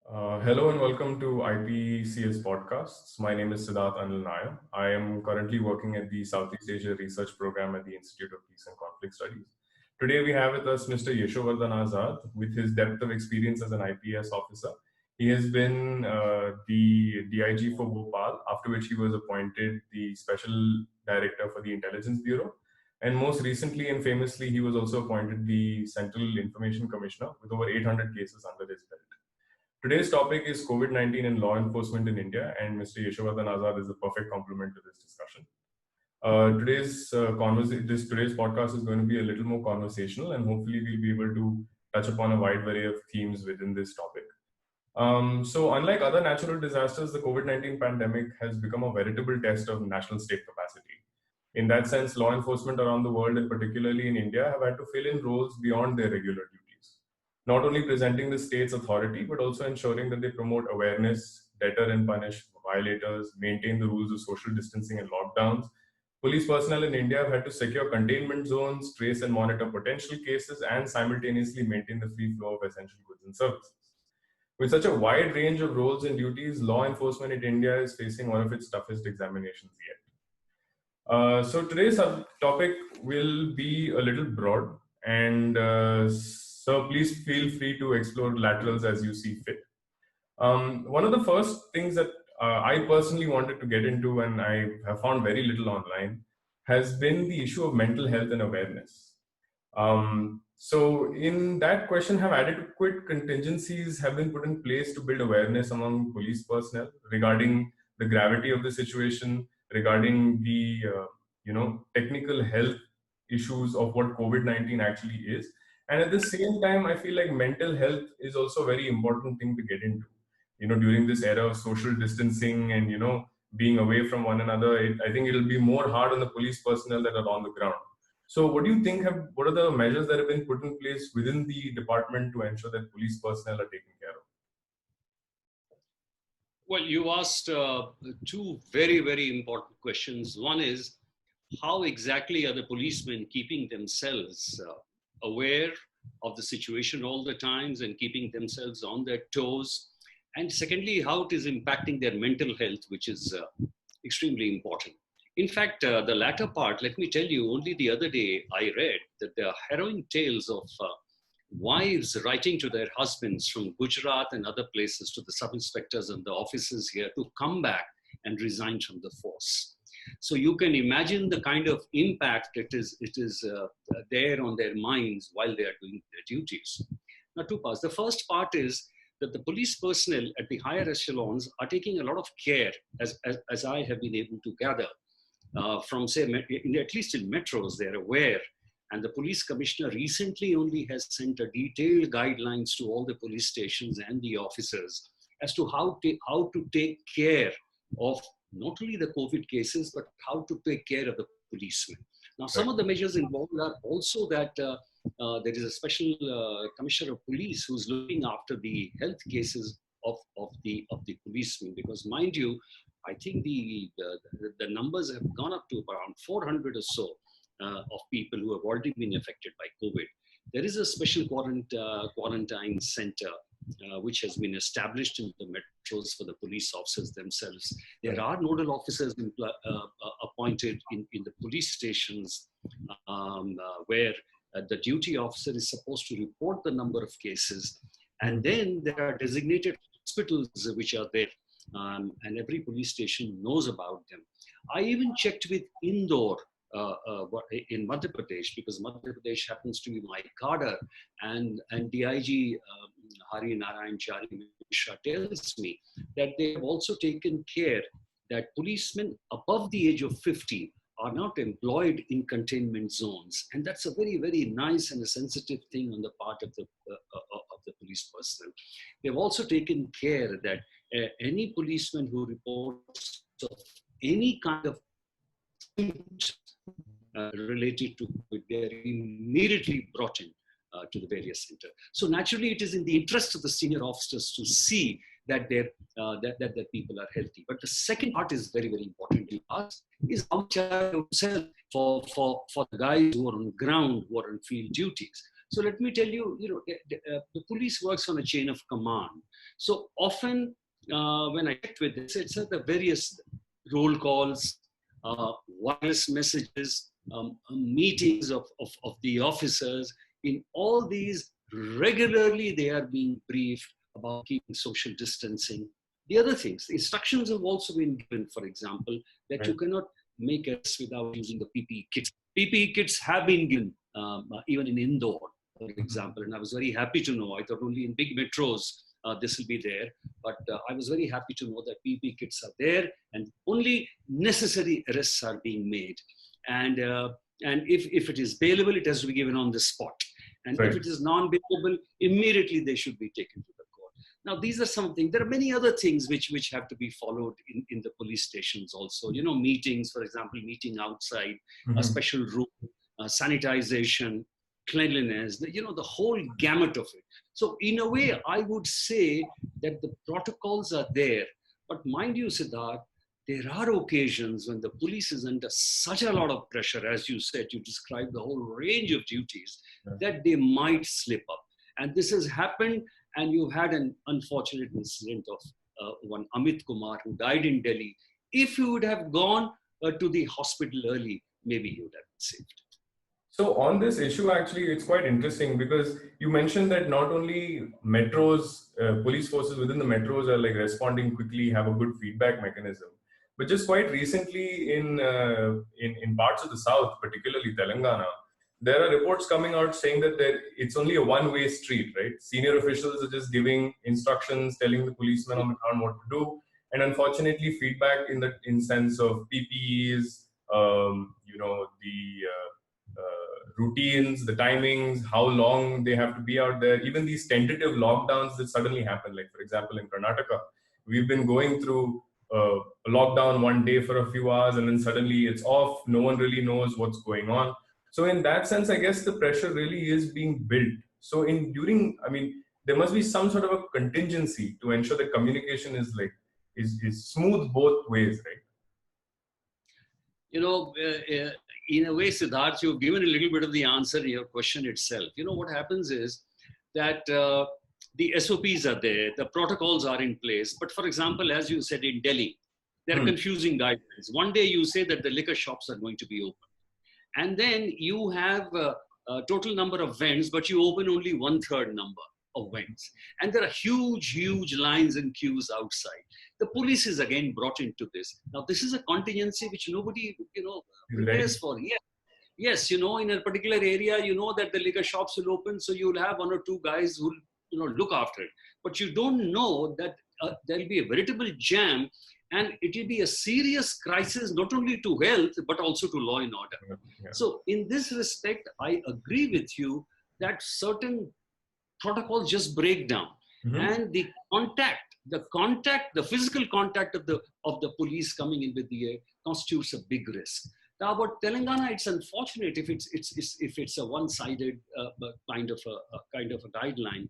Hello and welcome to IPCS podcasts. My name is Siddharth Anil Nair. I am currently working at the Southeast Asia Research Program at the Institute of Peace and Conflict Studies. Today we have with us Mr. Yashovardhan Azad with his depth of experience as an IPS officer. He has been the DIG for Bhopal, after which he was appointed the Special Director for the Intelligence Bureau. And most recently and famously, he was also appointed the Central Information Commissioner with over 800 cases under his belt. Today's topic is COVID-19 and law enforcement in India, and Mr. Yashovardhan Azad is the perfect complement to this discussion. Today's podcast is going to be a little more conversational, and hopefully we'll be able to touch upon a wide array of themes within this topic. So unlike other natural disasters, the COVID-19 pandemic has become a veritable test of national state capacity. In that sense, law enforcement around the world, and particularly in India, have had to fill in roles beyond their regular duties, not only presenting the state's authority, but also ensuring that they promote awareness, deter and punish violators, maintain the rules of social distancing and lockdowns. Police personnel in India have had to secure containment zones, trace and monitor potential cases, and simultaneously maintain the free flow of essential goods and services. With such a wide range of roles and duties, law enforcement in India is facing one of its toughest examinations yet. So today's topic will be a little broad, and so please feel free to explore laterals as you see fit. One of the first things that I personally wanted to get into, and I have found very little online, has been the issue of mental health and awareness. So in that question, have adequate contingencies have been put in place to build awareness among police personnel regarding the gravity of the situation, regarding the technical health issues of what COVID-19 actually is. And at the same time, I feel like mental health is also a very important thing to get into. During this era of social distancing and being away from one another, I think it'll be more hard on the police personnel that are on the ground. So what do you think what are the measures that have been put in place within the department to ensure that police personnel are taken care of? Well, you asked two very, very important questions. One is, how exactly are the policemen keeping themselves aware of the situation all the times and keeping themselves on their toes? And secondly, how it is impacting their mental health, which is extremely important. In fact, the latter part, let me tell you, only the other day I read that there are harrowing tales of wives writing to their husbands from Gujarat and other places, to the sub-inspectors and the officers here, to come back and resign from the force. So you can imagine the kind of impact it is there on their minds while they are doing their duties. Now, two parts. The first part is that the police personnel at the higher echelons are taking a lot of care, as I have been able to gather from, say, at least in metros, they're aware. And the police commissioner recently only has sent a detailed guidelines to all the police stations and the officers as to how to take care of not only the COVID cases, but how to take care of the policemen. Now, some of the measures involved are also that there is a special commissioner of police who's looking after the health cases of the policemen, because mind you, I think the numbers have gone up to around 400 or so of people who have already been affected by COVID. There is a special quarantine center which has been established in the metros for the police officers themselves. There are nodal officers appointed in the police stations where the duty officer is supposed to report the number of cases. And then there are designated hospitals which are there. And every police station knows about them. I even checked with Indore in Madhya Pradesh, because Madhya Pradesh happens to be my cadre, and DIG Hari Narayan Chari Mishra tells me that they have also taken care that policemen above the age of 50 are not employed in containment zones, and that's a very, very nice and a sensitive thing on the part of the police personnel. They've also taken care that any policeman who reports of any kind of related to COVID, they are immediately brought in to the various center. So naturally, it is in the interest of the senior officers to see that that people are healthy. But the second part is very, very important to us, is how for the guys who are on ground, who are on field duties. So let me tell you, the police works on a chain of command. So often when I checked with this, it's at the various roll calls, wireless messages, meetings of the officers. In all these, regularly they are being briefed about keeping social distancing. The other things, instructions have also been given, for example, that you cannot make arrests without using the PPE kits. PPE kits have been given even in Indore, for example, and I was very happy to know. I thought only in big metros this will be there, but I was very happy to know that PPE kits are there and only necessary arrests are being made. And if it is bailable, it has to be given on the spot. And if it is non-bailable, immediately they should be taken to the court. Now, these are something. There are many other things which have to be followed in the police stations also. Meetings, for example, meeting outside, a special room, sanitization, cleanliness, the whole gamut of it. So in a way, I would say that the protocols are there. But mind you, Siddharth, there are occasions when the police is under such a lot of pressure, as you said, you described the whole range of duties, that they might slip up. And this has happened, and you had an unfortunate incident of one Amit Kumar who died in Delhi. If he would have gone to the hospital early, maybe he would have been saved. So on this issue, actually, it's quite interesting because you mentioned that not only metros, police forces within the metros are like responding quickly, have a good feedback mechanism. But just quite recently in parts of the south, particularly Telangana, there are reports coming out saying that it's only a one-way street, right? Senior officials are just giving instructions, telling the policemen on the ground what to do. And unfortunately, feedback in sense of PPEs, routines, the timings, how long they have to be out there, even these tentative lockdowns that suddenly happen. Like, for example, in Karnataka, we've been going through a lockdown one day for a few hours and then suddenly it's off. No one really knows what's going on. So in that sense, I guess the pressure really is being built. So there must be some sort of a contingency to ensure that communication is smooth both ways, right? In a way, Siddharth, you've given a little bit of the answer in your question itself. What happens is that the SOPs are there, the protocols are in place. But for example, as you said in Delhi, there are confusing guidelines. One day you say that the liquor shops are going to be open. And then you have a total number of vents, but you open only 1/3 number of vents. And there are huge, huge lines and queues outside. The police is again brought into this. Now, this is a contingency which nobody, prepares for. Yes, in a particular area, that the liquor shops will open, so you'll have one or two guys who will, look after it. But you don't know that there'll be a veritable jam, and it will be a serious crisis, not only to health, but also to law and order. Yeah. So in this respect, I agree with you that certain protocols just break down. And the physical contact of the police coming in with the air constitutes a big risk. Now, about Telangana, it's unfortunate if it's a one-sided kind of a guideline.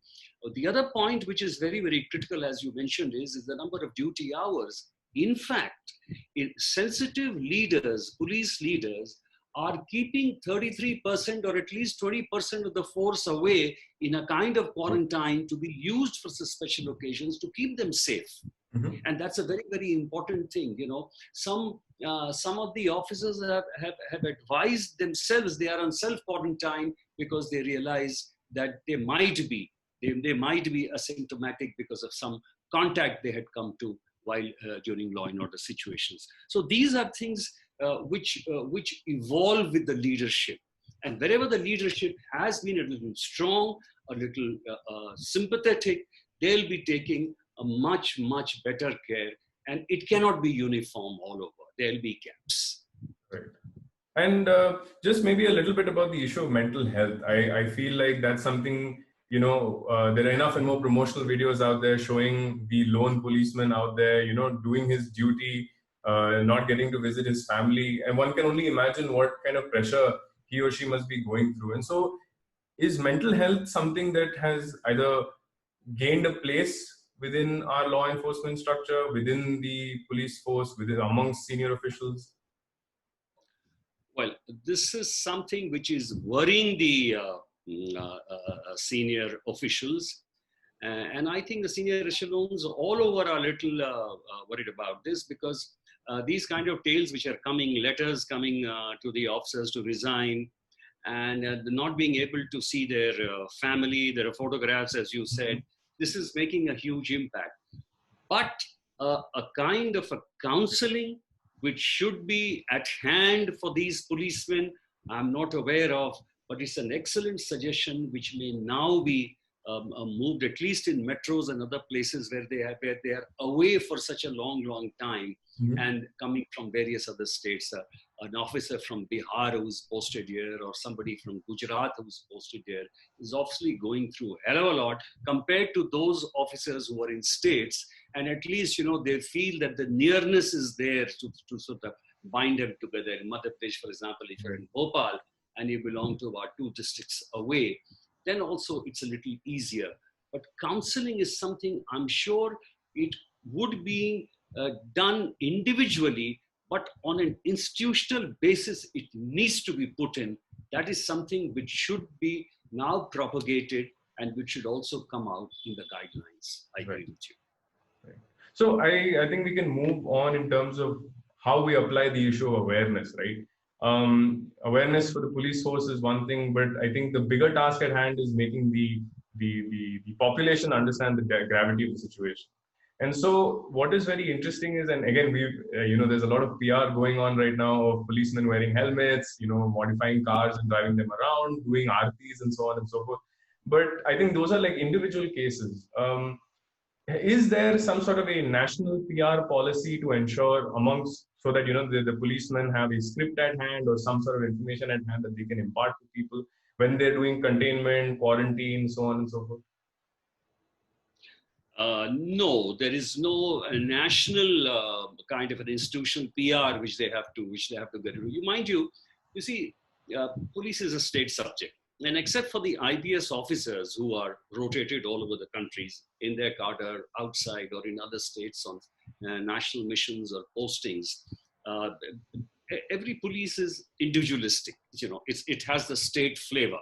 The other point, which is very, very critical, as you mentioned, is the number of duty hours. In fact, sensitive leaders, police leaders, are keeping 33% or at least 20% of the force away in a kind of quarantine to be used for special occasions to keep them safe. And that's a very, very important thing. Some of the officers have advised themselves they are on self-quarantine because they realize that they might be asymptomatic because of some contact they had come to while during law and order situations. So these are things which evolve with the leadership. And wherever the leadership has been a little strong, a little sympathetic, they'll be taking a much, much better care. And it cannot be uniform all over. There'll be gaps. Right. And just maybe a little bit about the issue of mental health. I feel like that's something, there are enough and more promotional videos out there showing the lone policeman out there, doing his duty, not getting to visit his family. And one can only imagine what kind of pressure he or she must be going through. And so is mental health something that has either gained a place within our law enforcement structure, within the police force, amongst senior officials? Well, this is something which is worrying the senior officials. And I think the senior echelons all over are a little worried about this, because these kind of tales which are coming, letters coming to the officers to resign, and not being able to see their family, their photographs, as you said, this is making a huge impact. But a kind of a counseling which should be at hand for these policemen, I'm not aware of, but it's an excellent suggestion which may now be moved, at least in metros and other places where they are away for such a long time, and coming from various other states. An officer from Bihar who's posted here, or somebody from Gujarat who's posted here, is obviously going through a hell of a lot compared to those officers who are in states, and at least, they feel that the nearness is there to sort of bind them together. In Madhya Pradesh, for example, if you're in Bhopal and you belong to about 2 districts away, then also it's a little easier. But counseling is something I'm sure it would be done individually, but on an institutional basis, it needs to be put in. That is something which should be now propagated and which should also come out in the guidelines. I agree with you. Right. So I think we can move on in terms of how we apply the issue of awareness, right? Awareness for the police force is one thing, but I think the bigger task at hand is making the population understand the gravity of the situation. And so what is very interesting is, and again, there's a lot of PR going on right now of policemen wearing helmets, modifying cars and driving them around, doing aartis and so on and so forth. But I think those are like individual cases. Is there some sort of a national PR policy to ensure so that the policemen have a script at hand or some sort of information at hand that they can impart to people when they're doing containment, quarantine, so on and so forth? No, there is no national kind of an institutional PR which they have to get. You see, police is a state subject. And except for the IPS officers who are rotated all over the countries in their cadre, outside or in other states on national missions or postings, every police is individualistic. It has the state flavor.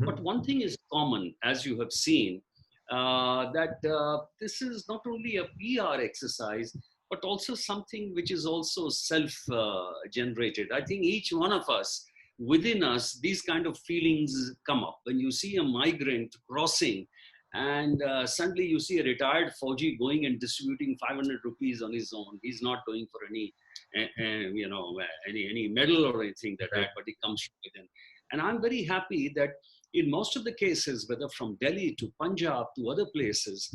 But one thing is common, as you have seen, that this is not only a PR exercise, but also something which is also self-generated. I think each one of us, within us, these kind of feelings come up. When you see a migrant crossing and suddenly you see a retired Fauji going and distributing 500 rupees on his own, he's not going for any medal or anything like that, but it comes within. And I'm very happy that in most of the cases, whether from Delhi to Punjab to other places,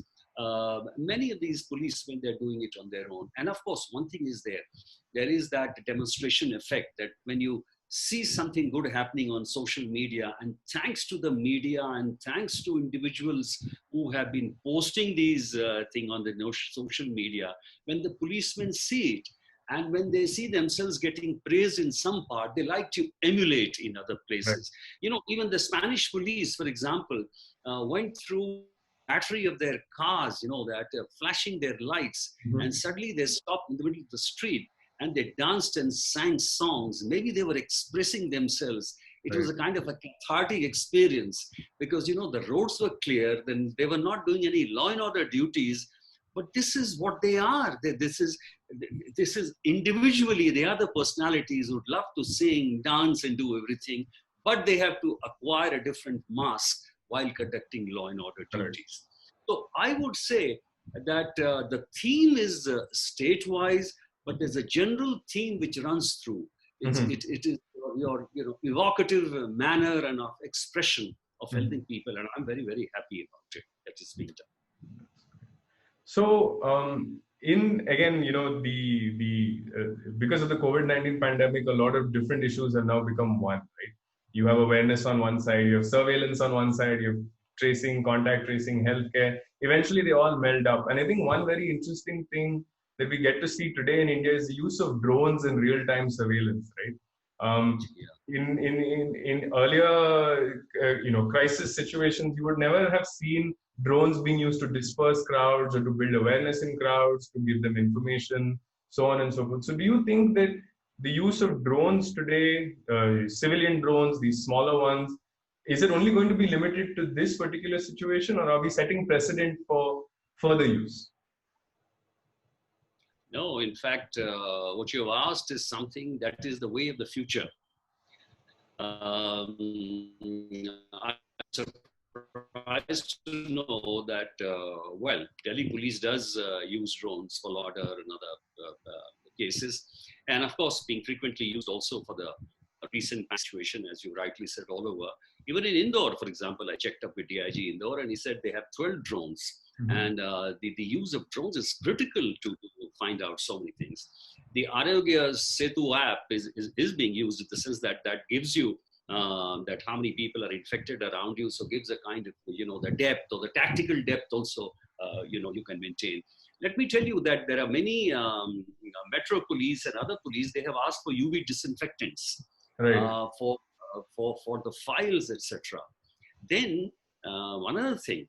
many of these policemen, they're doing it on their own. And of course, one thing is there is that demonstration effect that when you see something good happening on social media, and thanks to the media and thanks to individuals who have been posting these things on the social media, when the policemen see it, and when they see themselves getting praised in some part, they like to emulate in other places. Right. Even the Spanish police, for example, went through battery of their cars, that flashing their lights, and suddenly they stopped in the middle of the street and they danced and sang songs. Maybe they were expressing themselves. It was a kind of a cathartic experience because, the roads were clear, then they were not doing any law and order duties, but this is what they are. This is individually, they are the personalities who would love to sing, dance and do everything, but they have to acquire a different mask while conducting law and order duties. So I would say that the theme is state-wise, but there's a general theme which runs through. It is your evocative manner and of expression of helping people, and I'm very, very happy about it that is being done. So because of the COVID-19 pandemic, a lot of different issues have now become one, right? You have awareness on one side, you have surveillance on one side, you have tracing, contact tracing, healthcare. Eventually they all meld up. And I think one very interesting thing that we get to see today in India is the use of drones in real-time surveillance, right? In earlier, crisis situations, you would never have seen drones being used to disperse crowds or to build awareness in crowds, to give them information, so on and so forth. So do you think that the use of drones today, civilian drones, these smaller ones, is it only going to be limited to this particular situation, or are we setting precedent for further use? No, in fact, what you have asked is something that is the way of the future. I'm surprised to know that, well, Delhi police does use drones for law order and other cases. And of course, being frequently used also for the recent situation, as you rightly said, all over. Even in Indore, for example, I checked up with DIG Indore and he said they have 12 drones. Mm-hmm. And the use of drones is critical to find out so many things. The Arogya Setu app is being used in the sense that gives you that how many people are infected around you. So gives a kind of, the depth or the tactical depth also, you can maintain. Let me tell you that there are many metro police and other police, they have asked for UV disinfectants for the files, etc. Then one other thing,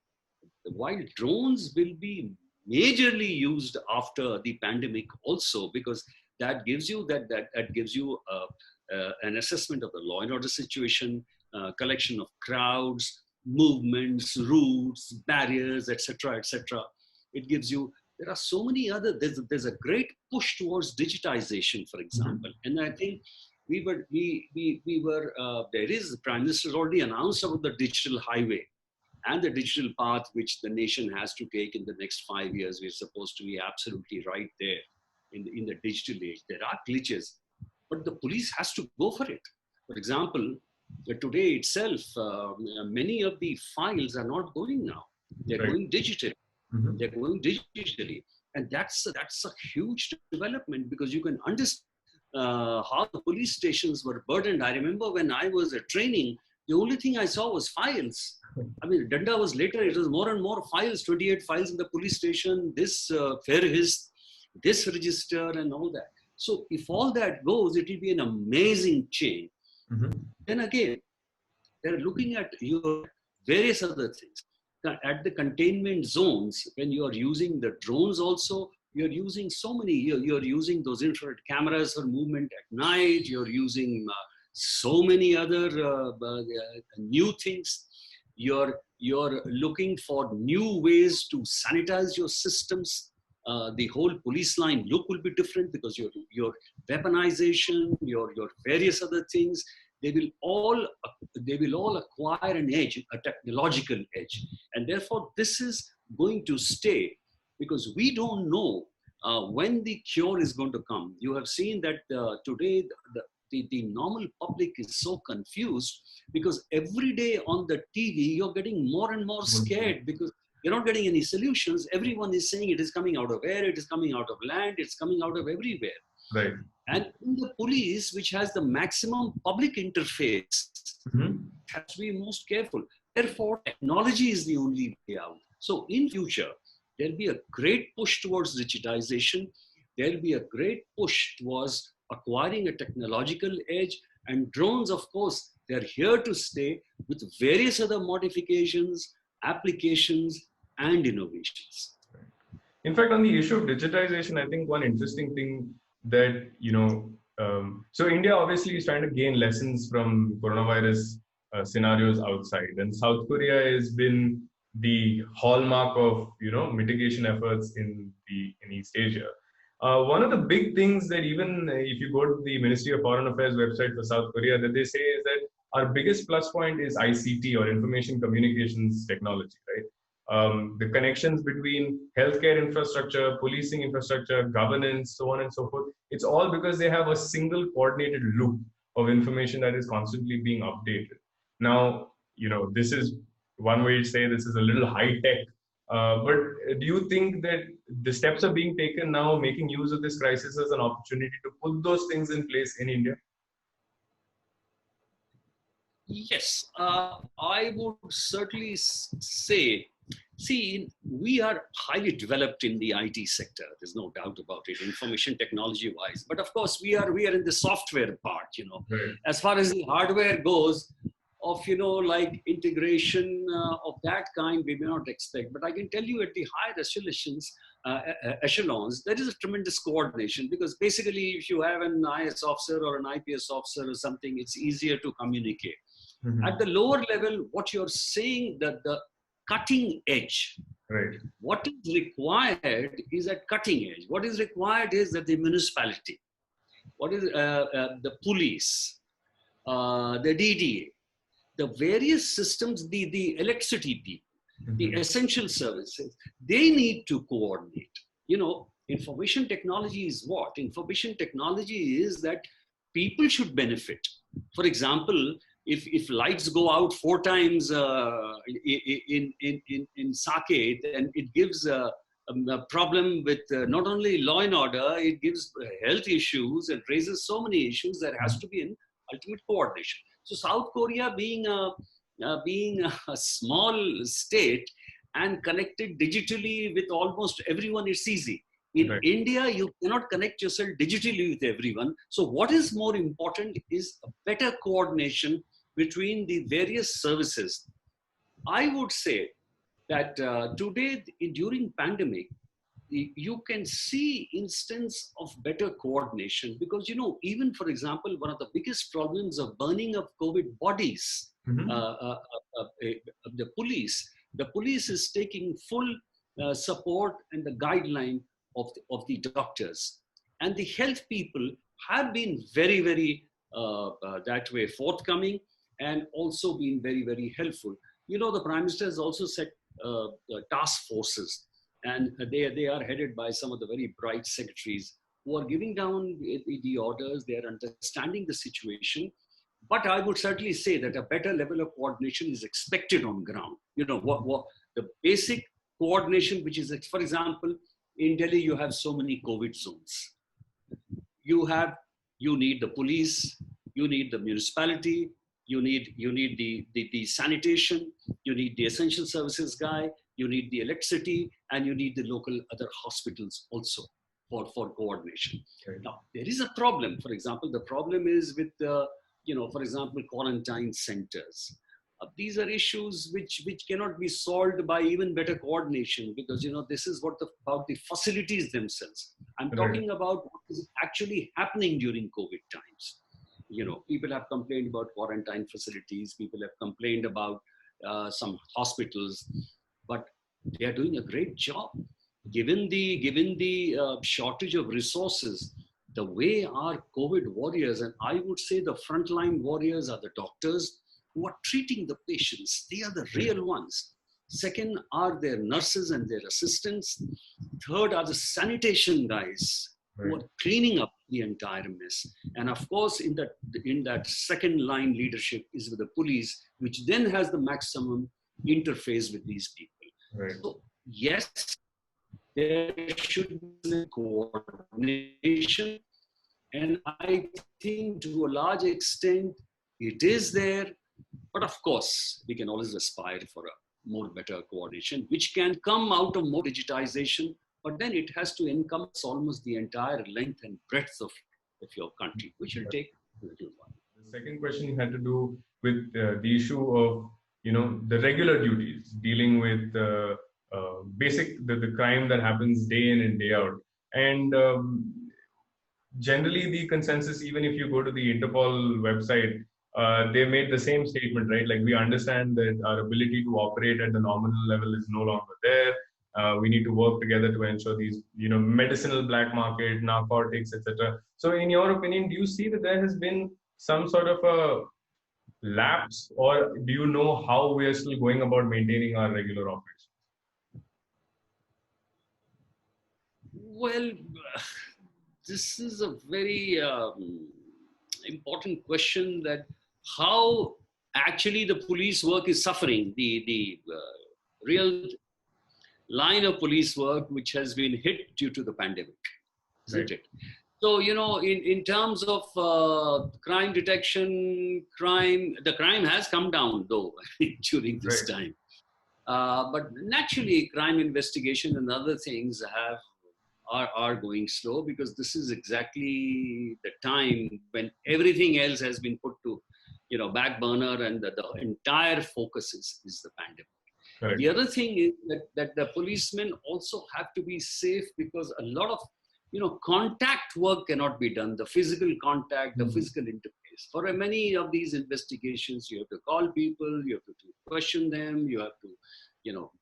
while drones will be majorly used after the pandemic also, because that gives you an assessment of the law and order situation, collection of crowds, movements, routes, barriers, etc., etc. It gives you. There are so many other. There's a great push towards digitization, for example, and I think there is the Prime Minister already announced about the digital highway and the digital path which the nation has to take in the next 5 years. We're supposed to be absolutely right there in the digital age. There are glitches, but the police has to go for it. For example, today itself, many of the files are not going now. They're going digital. Mm-hmm. They're going digitally. And that's a huge development, because you can understand how the police stations were burdened. I remember when I was training, the only thing I saw was files. I mean, Danda was later, it was more and more files, 28 files in the police station, this Fairhist, this register and all that. So if all that goes, it will be an amazing change. Mm-hmm. Then again, they're looking at your various other things. At the containment zones, when you are using the drones also, you're using so many, you're using those infrared cameras for movement at night, you're using so many other new things. You're looking for new ways to sanitize your systems. The whole police line look will be different, because your weaponization, your various other things, they will all acquire an edge, a technological edge. And therefore, this is going to stay, because we don't know when the cure is going to come. You have seen that today, the normal public is so confused, because every day on the TV, you're getting more and more scared, because you're not getting any solutions. Everyone is saying it is coming out of air, it is coming out of land, it's coming out of everywhere. Right. And in the police, which has the maximum public interface, has to be most careful. Therefore, technology is the only way out. So in future, there'll be a great push towards digitization. There'll be a great push towards acquiring a technological edge. And drones, of course, they're here to stay with various other modifications, applications, and innovations. In fact, on the issue of digitization, I think one interesting thing that, so India obviously is trying to gain lessons from coronavirus scenarios outside, and South Korea has been the hallmark of, mitigation efforts in East Asia. One of the big things that, even if you go to the Ministry of Foreign Affairs website for South Korea, that they say is that our biggest plus point is ICT, or information communications technology, right? The connections between healthcare infrastructure, policing infrastructure, governance, so on and so forth. It's all because they have a single coordinated loop of information that is constantly being updated. Now, this is one way to say this is a little high tech. But do you think that the steps are being taken now, making use of this crisis as an opportunity to put those things in place in India? Yes, I would certainly say, we are highly developed in the IT sector. There's no doubt about it, information technology wise. But of course, we are in the software part, Right. As far as the hardware goes, of, like integration of that kind, we may not expect. But I can tell you at the higher echelons, there is a tremendous coordination, because basically if you have an IS officer or an IPS officer or something, it's easier to communicate. At the lower level, what you're saying, that the cutting edge, Right. what is required is at cutting edge. What is required is that the municipality, what is the police, the DDA, the various systems, the electricity people, the essential services, they need to coordinate. You know, information technology is what? Information technology is that people should benefit. For example, if lights go out 4 times in Saket, and it gives a problem with not only law and order, it gives health issues, it raises so many issues. There has to be an ultimate coordination. So South Korea being a small state and connected digitally with almost everyone, it's easy. In India, you cannot connect yourself digitally with everyone. So what is more important is a better coordination between the various services. I would say that today, during pandemic, you can see instance of better coordination, because, you know, even for example, one of the biggest problems of burning of COVID bodies, the police is taking full support and the guideline of the doctors, and the health people have been very, very that way forthcoming, and also been very, very helpful. You know, the Prime Minister has also set task forces, and they are headed by some of the very bright secretaries who are giving down the orders. They are understanding the situation. But I would certainly say that a better level of coordination is expected on ground. You know, what the basic coordination, which is, for example, in Delhi, you have so many COVID zones. You need the police, you need the municipality, you need the sanitation, you need the essential services guy, you need the electricity, and you need the local other hospitals also for coordination. Right. Now, there is a problem. For example, the problem is with for example, quarantine centers. These are issues which cannot be solved by even better coordination, because, you know, this is about the facilities themselves. I'm talking about what is actually happening during COVID times. You know, people have complained about quarantine facilities. People have complained about some hospitals, but they are doing a great job. Given the shortage of resources, the way our COVID warriors, and I would say the frontline warriors, are the doctors who are treating the patients. They are the real ones. Second are their nurses and their assistants. Third are the sanitation guys who are cleaning up the entire mess. And of course, in that second line leadership is with the police, which then has the maximum interface with these people. Right. So yes, there should be coordination, and I think to a large extent it is there. But of course, we can always aspire for a more better coordination, which can come out of more digitization, but then it has to encompass almost the entire length and breadth of your country, which will take a little while. The second question had to do with the issue of, you know, the regular duties, dealing with the crime that happens day in and day out. And generally the consensus, even if you go to the Interpol website, they made the same statement, right? Like, we understand that our ability to operate at the nominal level is no longer there. We need to work together to ensure these, you know, medicinal black market, narcotics, etc. So in your opinion, do you see that there has been some sort of a lapse, or do you know how we are still going about maintaining our regular operations? Well, this is a very important question, that how actually the police work is suffering, the real line of police work which has been hit due to the pandemic, isn't it? So, you know, in terms of crime detection, the crime has come down though during this time. But naturally, crime investigation and other things are going slow, because this is exactly the time when everything else has been put to, you know, back burner, and the entire focus is the pandemic. Right. The other thing is that the policemen also have to be safe, because a lot of, you know, contact work cannot be done, the physical contact, the physical interface. this. For many of these investigations, you have to call people, you have to question them, you have to,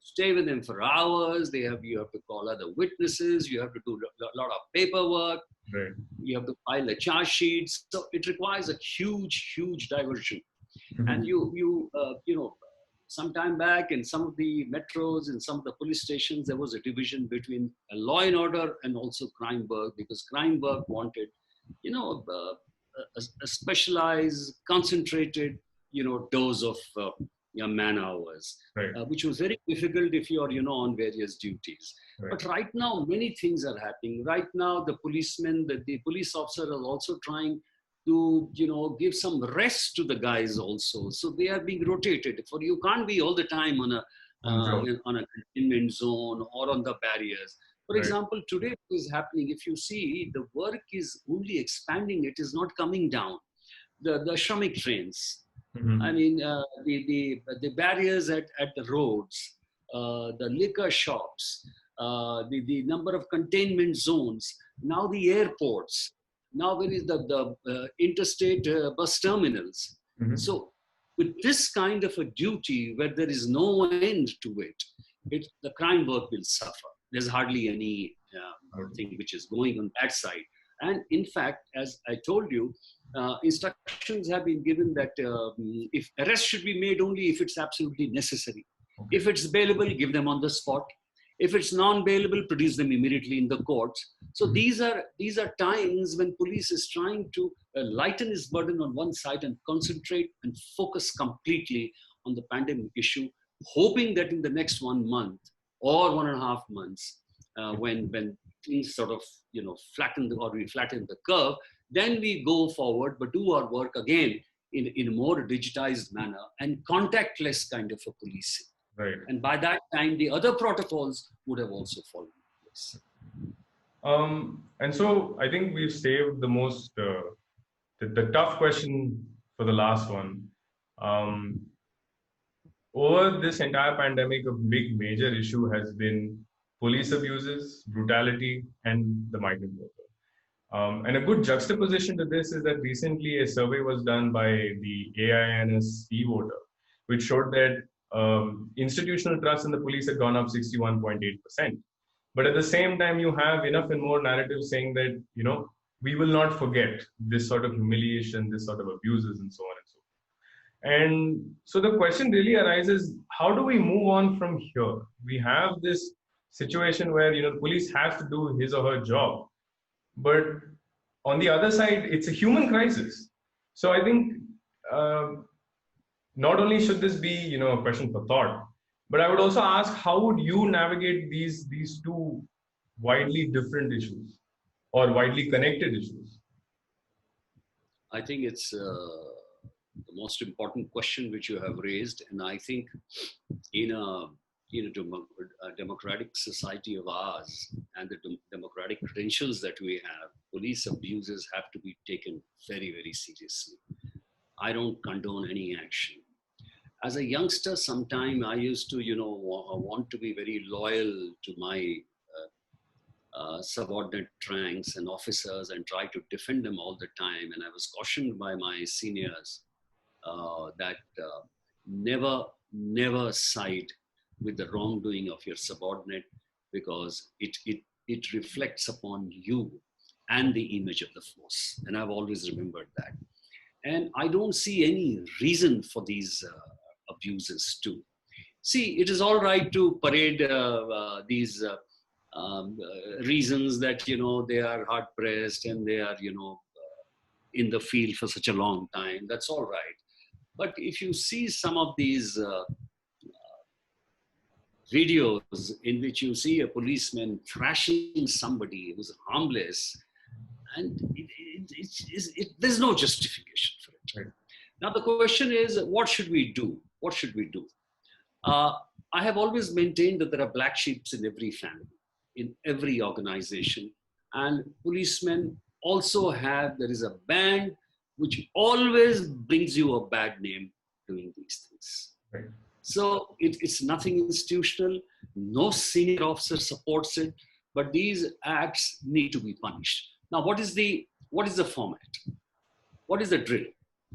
stay with them for hours. You have to call other witnesses. You have to do a lot of paperwork. Right. You have to file a charge sheet. So it requires a huge diversion. And some time back in some of the metros, in some of the police stations, there was a division between a law and order and also crime work, because crime work wanted, a specialized, concentrated, dose of man hours, right. Which was very difficult if you are, on various duties. Right. But right now, many things are happening. Right now, the policeman, the police officer are also trying to, give some rest to the guys also. So they are being rotated. For you can't be all the time on a containment zone or on the barriers. For example, today what is happening, if you see, the work is only expanding. It is not coming down. The Shramik trains, I mean, the barriers at the roads, the liquor shops, the number of containment zones, now the airports, now there is the interstate bus terminals. So with this kind of a duty where there is no end to it, the crime work will suffer. There's hardly any thing which is going on that side. And in fact, as I told you, instructions have been given that if arrest should be made only if it's absolutely necessary. Okay. If it's bailable, give them on the spot. If it's non-bailable, produce them immediately in the courts. So these are times when police is trying to lighten its burden on one side and concentrate and focus completely on the pandemic issue, hoping that in the next 1 month or 1.5 months, when things sort of flatten the curve, then we go forward, but do our work again in a more digitized manner and contactless kind of a policing. Right. And by that time, the other protocols would have also fallen in place. And so I think we've saved the most, the tough question for the last one. Over this entire pandemic, a big major issue has been police abuses, brutality, and the migrant worker. And a good juxtaposition to this is that recently a survey was done by the AINS e-voter, which showed that institutional trust in the police had gone up 61.8%. But at the same time, you have enough and more narratives saying that, we will not forget this sort of humiliation, this sort of abuses, and so on and so forth. And so the question really arises, how do we move on from here? We have this situation where, the police has to do his or her job. But on the other side, it's a human crisis. So I think not only should this be, a question for thought, but I would also ask, how would you navigate these two widely different issues or widely connected issues? I think it's the most important question which you have raised. And I think in a democratic society of ours and the democratic credentials that we have, police abuses have to be taken very, very seriously. I don't condone any action. As a youngster, sometime I used to, want to be very loyal to my subordinate ranks and officers and try to defend them all the time. And I was cautioned by my seniors that never side with the wrongdoing of your subordinate, because it reflects upon you and the image of the force. And I've always remembered that. And I don't see any reason for these abuses too. See, it is all right to parade these reasons that, they are hard pressed and they are, in the field for such a long time. That's all right. But if you see some of these videos in which you see a policeman thrashing somebody who's harmless, and there's no justification for it. Right. Now the question is, what should we do? What should we do? I have always maintained that there are black sheep in every family, in every organization, and policemen also there is a band which always brings you a bad name doing these things. Right. So it's nothing institutional, no senior officer supports it, but these acts need to be punished. Now, what is the format? What is the drill?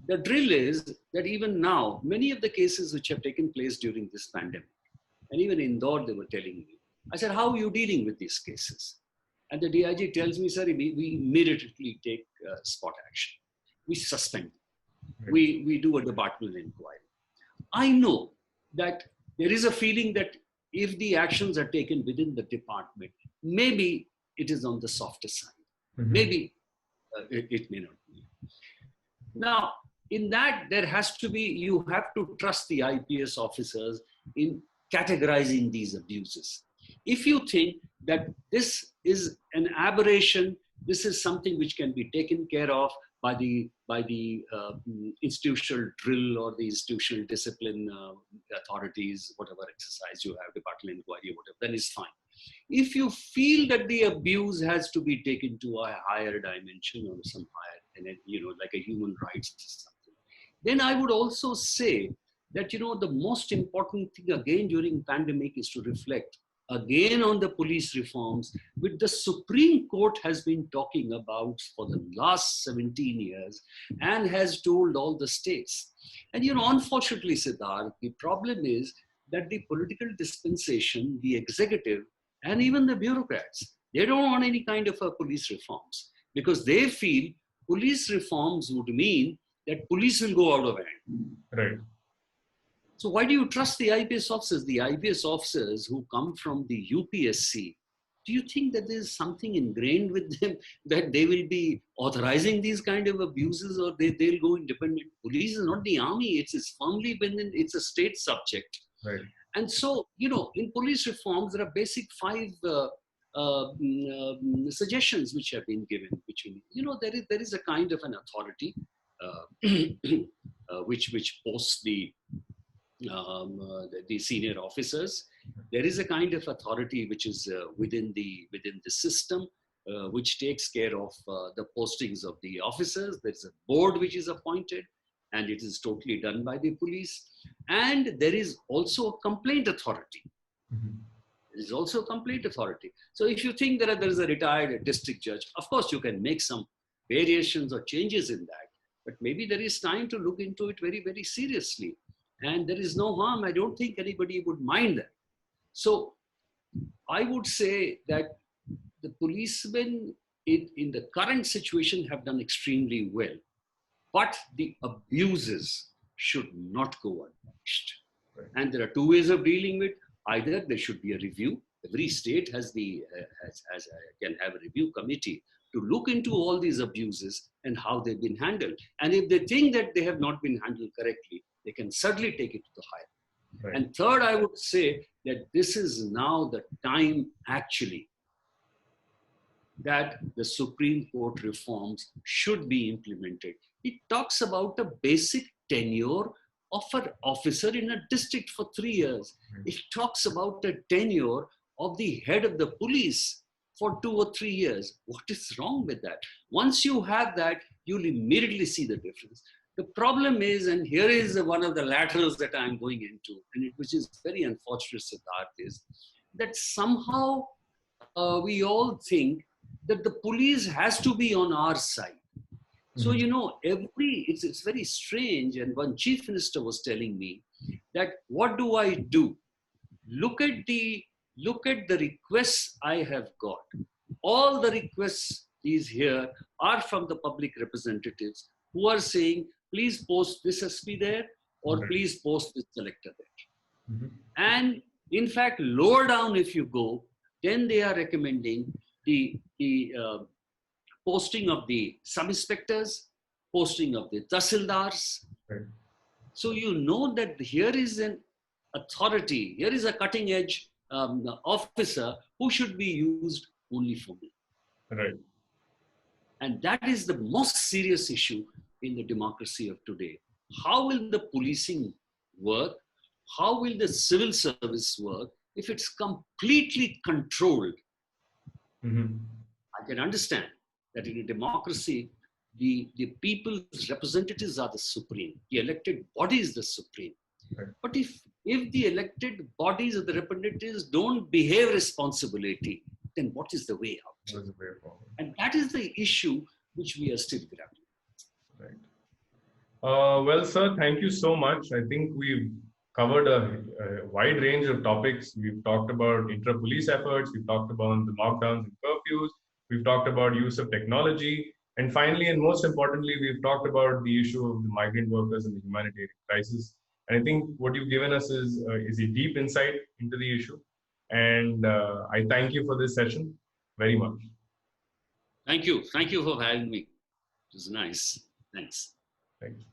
the drill is that even now, many of the cases which have taken place during this pandemic, and even in Indore, they were telling me, I said, how are you dealing with these cases? And the DIG tells me, sir, we immediately take spot action. We suspend them. We do a departmental inquiry. I know that there is a feeling that if the actions are taken within the department, maybe it is on the softer side. Maybe it may not be. Now, in that, there has to be, you have to trust the IPS officers in categorizing these abuses. If you think that this is an aberration, this is something which can be taken care of by the institutional drill or the institutional discipline authorities, whatever exercise you have, departmental inquiry or whatever, then it's fine. If you feel that the abuse has to be taken to a higher dimension or some higher, like a human rights or something, then I would also say that, the most important thing again during pandemic is to reflect again on the police reforms, which the Supreme Court has been talking about for the last 17 years and has told all the states. And, unfortunately, Siddharth, the problem is that the political dispensation, the executive, and even the bureaucrats, they don't want any kind of police reforms because they feel police reforms would mean that police will go out of hand. Right. So why do you trust the IPS officers? The IPS officers who come from the UPSC, do you think that there is something ingrained with them that they will be authorizing these kind of abuses, or they'll go independent? Police is not the army. It's firmly been it's a state subject. Right. And so, in police reforms, there are basic 5 suggestions which have been given, which there is a kind of an authority which posts the senior officers. There is a kind of authority which is within the system, which takes care of the postings of the officers. There's a board which is appointed, and it is totally done by the police. And there is also a complaint authority. There is also a complaint authority. So if you think that there is a retired district judge, of course you can make some variations or changes in that, but maybe there is time to look into it very, very seriously. And there is no harm. I don't think anybody would mind that. So I would say that the policemen in the current situation have done extremely well, but the abuses should not go unpunished. Right. And there are 2 ways of dealing with. Either there should be a review. Every state has can have a review committee to look into all these abuses and how they've been handled. And if they think that they have not been handled correctly, they can certainly take it to the higher. Right. And third, I would say that this is now the time actually that the Supreme Court reforms should be implemented. It talks about a basic tenure of an officer in a district for 3 years. It talks about a tenure of the head of the police for 2 or 3 years. What is wrong with that? Once you have that, you'll immediately see the difference. The problem is, and here is one of the laterals that I'm going into, and which is very unfortunate, Siddharth, is that somehow we all think that the police has to be on our side. So, it's very strange. And one chief minister was telling me that, what do I do? Look at the requests I have got. All the requests these here are from the public representatives who are saying, please post this SP there, or please post this collector there. And in fact, lower down if you go, then they are recommending the posting of the sub-inspectors, posting of the tahsildars. So you know that here is an authority, here is a cutting edge officer who should be used only for me. Right. And that is the most serious issue in the democracy of today. How will the policing work? How will the civil service work if it's completely controlled? I can understand that in a democracy, the people's representatives are the supreme. The elected body is the supreme. Right. But if the elected bodies of the representatives don't behave responsibility, then what is the way out? What is the way forward? And that is the issue which we are still grappling with. Right. Well, sir, thank you so much. I think we've covered a wide range of topics. We've talked about intra-police efforts. We've talked about the lockdowns and curfews. We've talked about use of technology. And finally, and most importantly, we've talked about the issue of the migrant workers and the humanitarian crisis. And I think what you've given us is a deep insight into the issue. And I thank you for this session very much. Thank you. Thank you for having me. It was nice. Thanks. Thank you.